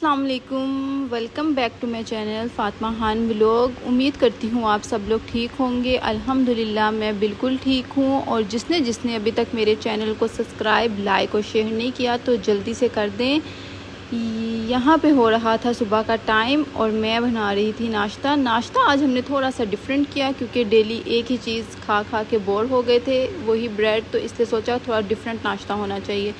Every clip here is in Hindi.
अस्सलाम वालेकुम। Welcome back to my channel Fatima Khan vlog. उम्मीद करती हूँ आप सब लोग ठीक होंगे। अल्हम्दुलिल्लाह मैं बिल्कुल ठीक हूँ। और जिसने जिसने अभी तक मेरे चैनल को सब्सक्राइब, लाइक और शेयर नहीं किया तो जल्दी से कर दें। यहाँ पे हो रहा था सुबह का टाइम और मैं बना रही थी नाश्ता आज हमने थोड़ा सा डिफरेंट किया क्योंकि डेली एक ही चीज़ खा खा के बोर हो गए थे, वही ब्रेड, तो इसलिए सोचा थोड़ा डिफरेंट नाश्ता होना चाहिए।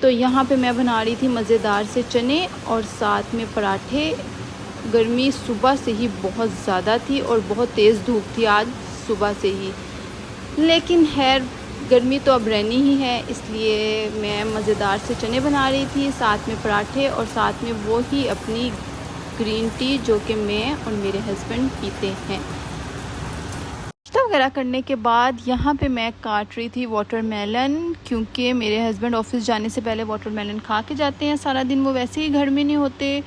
तो यहाँ पे मैं बना रही थी मज़ेदार से चने और साथ में पराठे। गर्मी सुबह से ही बहुत ज़्यादा थी और बहुत तेज़ धूप थी आज सुबह से ही, लेकिन खैर गर्मी तो अब रहनी ही है, इसलिए मैं मज़ेदार से चने बना रही थी, साथ में पराठे और साथ में वो ही अपनी ग्रीन टी जो कि मैं और मेरे हस्बैंड पीते हैं। नाश्ता वगैरह करने के बाद यहाँ पे मैं काट रही थी वाटरमेलन, क्योंकि मेरे हस्बैंड ऑफिस जाने से पहले वाटरमेलन खा के जाते हैं। सारा दिन वो वैसे ही घर में नहीं होते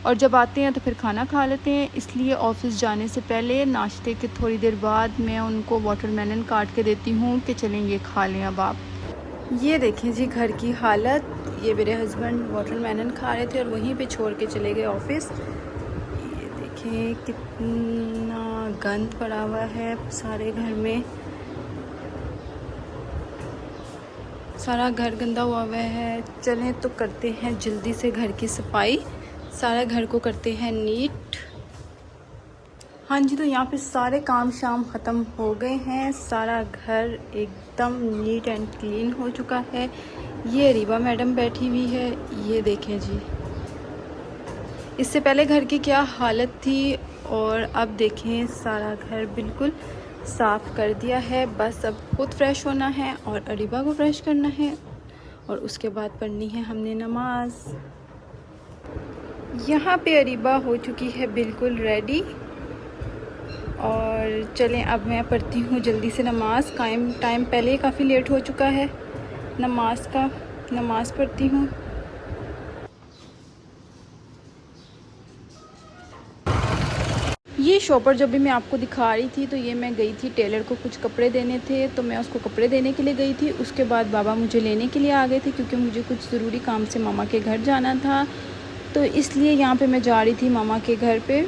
और जब आते हैं तो फिर खाना खा लेते हैं, इसलिए ऑफिस जाने से पहले नाश्ते के थोड़ी देर बाद मैं उनको वाटरमेलन काट के देती हूँ कि चलें ये खा लें। अब आप ये देखें जी घर की हालत। ये मेरे हस्बैंड वाटरमेलन खा रहे थे और वहीं पे छोड़ के चले गए ऑफिस। ये देखें कितना गंद पड़ा हुआ है सारे घर में, सारा घर गंदा हुआ है। चलें तो करते हैं जल्दी से घर की सफाई, सारा घर को करते हैं नीट। हाँ जी, तो यहाँ पे सारे काम शाम ख़त्म हो गए हैं, सारा घर एकदम नीट एंड क्लीन हो चुका है। ये रीबा मैडम बैठी हुई है, ये देखें जी, इससे पहले घर की क्या हालत थी और अब देखें सारा घर बिल्कुल साफ़ कर दिया है। बस अब खुद फ्रेश होना है और अरीबा को फ्रेश करना है और उसके बाद पढ़नी है हमने नमाज। यहाँ पे अरीबा हो चुकी है बिल्कुल रेडी और चलें अब मैं पढ़ती हूँ जल्दी से नमाज। टाइम पहले ही काफ़ी लेट हो चुका है नमाज का, नमाज पढ़ती हूँ। ये शॉपर जो भी मैं आपको दिखा रही थी, तो ये मैं गई थी टेलर को कुछ कपड़े देने थे, तो मैं उसको कपड़े देने के लिए गई थी। उसके बाद बाबा मुझे लेने के लिए आ गए थे क्योंकि मुझे कुछ ज़रूरी काम से मामा के घर जाना था, तो इसलिए यहाँ पे मैं जा रही थी मामा के घर पे।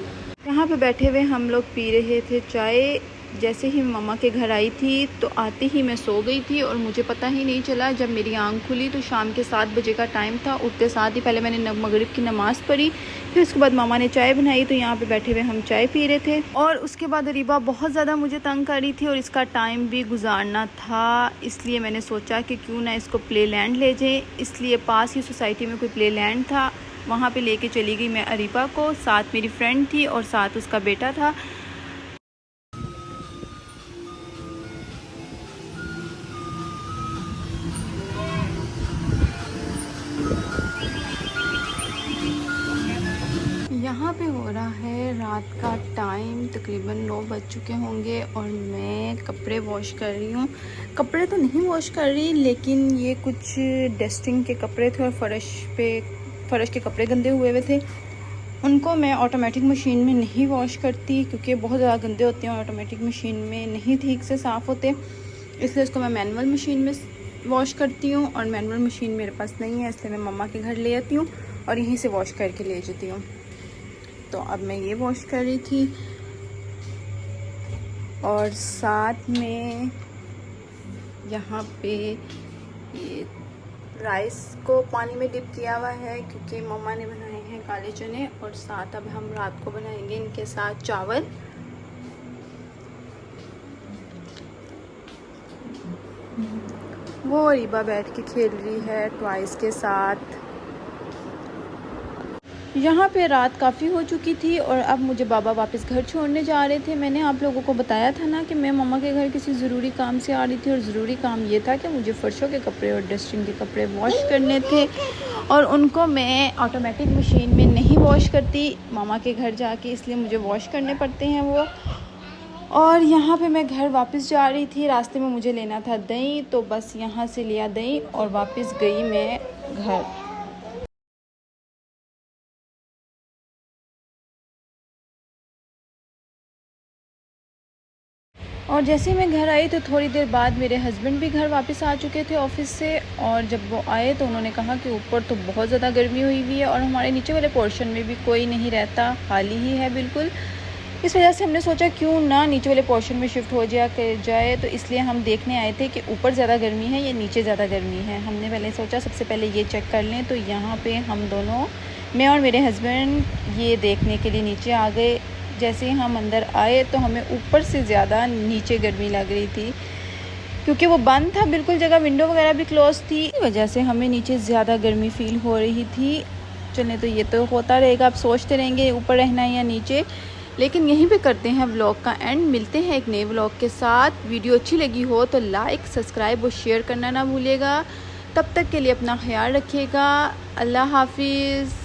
यहाँ पे बैठे हुए हम लोग पी रहे थे चाय। जैसे ही मामा के घर आई थी तो आते ही मैं सो गई थी और मुझे पता ही नहीं चला। जब मेरी आँख खुली तो शाम के 7 बजे का टाइम था। उठते साथ ही पहले मैंने मगरिब की नमाज़ पढ़ी, फिर उसके बाद मामा ने चाय बनाई, तो यहाँ पे बैठे हुए हम चाय पी रहे थे। और उसके बाद अरीबा बहुत ज़्यादा मुझे तंग कर रही थी और इसका टाइम भी गुजारना था, इसलिए मैंने सोचा कि क्यों ना इसको प्ले लैंड ले जाए। इसलिए पास ही सोसाइटी में कोई प्ले लैंड था, वहाँ पे लेके चली गई मैं अरीबा को। साथ मेरी फ्रेंड थी और साथ उसका बेटा था। यहाँ पे हो रहा है रात का टाइम, तकरीबन 9 बज चुके होंगे और मैं कपड़े वॉश कर रही हूँ। कपड़े तो नहीं वॉश कर रही, लेकिन ये कुछ डस्टिंग के कपड़े थे और फ़र्श के कपड़े गंदे हुए थे। उनको मैं ऑटोमेटिक मशीन में नहीं वॉश करती क्योंकि बहुत ज़्यादा गंदे होते हैं और ऑटोमेटिक मशीन में नहीं ठीक से साफ़ होते, इसलिए उसको मैं मैनुअल मशीन में वॉश करती हूँ। और मैनुअल मशीन मेरे पास नहीं है, इसलिए मैं मम्मा के घर ले आती हूँ और यहीं से वॉश करके ले जाती हूँ। तो अब मैं ये वॉश कर रही थी और साथ में यहाँ पे ये राइस को पानी में डिप किया हुआ है क्योंकि मम्मा ने बनाए हैं काले चने, और साथ अब हम रात को बनाएंगे इनके साथ चावल। वो रीबा बैठ के खेल रही है टॉयज़ के साथ। यहाँ पे रात काफ़ी हो चुकी थी और अब मुझे बाबा वापस घर छोड़ने जा रहे थे। मैंने आप लोगों को बताया था ना कि मैं मम्मा के घर किसी ज़रूरी काम से आ रही थी और ज़रूरी काम ये था कि मुझे फ़र्शों के कपड़े और डस्टिंग के कपड़े वॉश करने थे और उनको मैं ऑटोमेटिक मशीन में नहीं वॉश करती मामा के घर जाके, इसलिए मुझे वॉश करने पड़ते हैं वो। और यहाँ पे मैं घर वापस जा रही थी, रास्ते में मुझे लेना था दही, तो बस यहाँ से लिया दही और वापस गई मैं घर। और जैसे ही मैं घर आई तो थोड़ी देर बाद मेरे हस्बैंड भी घर वापस आ चुके थे ऑफ़िस से। और जब वो आए तो उन्होंने कहा कि ऊपर तो बहुत ज़्यादा गर्मी हुई हुई है और हमारे नीचे वाले पोर्शन में भी कोई नहीं रहता, खाली ही है बिल्कुल। इस वजह से हमने सोचा क्यों ना नीचे वाले पोर्शन में शिफ्ट हो जाए। तो इसलिए हम देखने आए थे कि ऊपर ज़्यादा गर्मी है या नीचे ज़्यादा गर्मी है। हमने पहले सोचा सबसे पहले ये चेक कर लें। तो यहाँ पे हम दोनों, मैं और मेरे हस्बैंड, ये देखने के लिए नीचे आ गए। जैसे ही हम अंदर आए तो हमें ऊपर से ज़्यादा नीचे गर्मी लग रही थी, क्योंकि वो बंद था बिल्कुल जगह, विंडो वगैरह भी क्लोज थी। इस वजह से हमें नीचे ज़्यादा गर्मी फ़ील हो रही थी। चलें, तो ये तो होता रहेगा, आप सोचते रहेंगे ऊपर रहना है या नीचे। लेकिन यहीं पे करते हैं व्लॉग का एंड। मिलते हैं एक नए व्लॉग के साथ। वीडियो अच्छी लगी हो तो लाइक, सब्सक्राइब और शेयर करना ना भूलिएगा। तब तक के लिए अपना ख्याल रखिएगा। अल्लाह हाफिज़।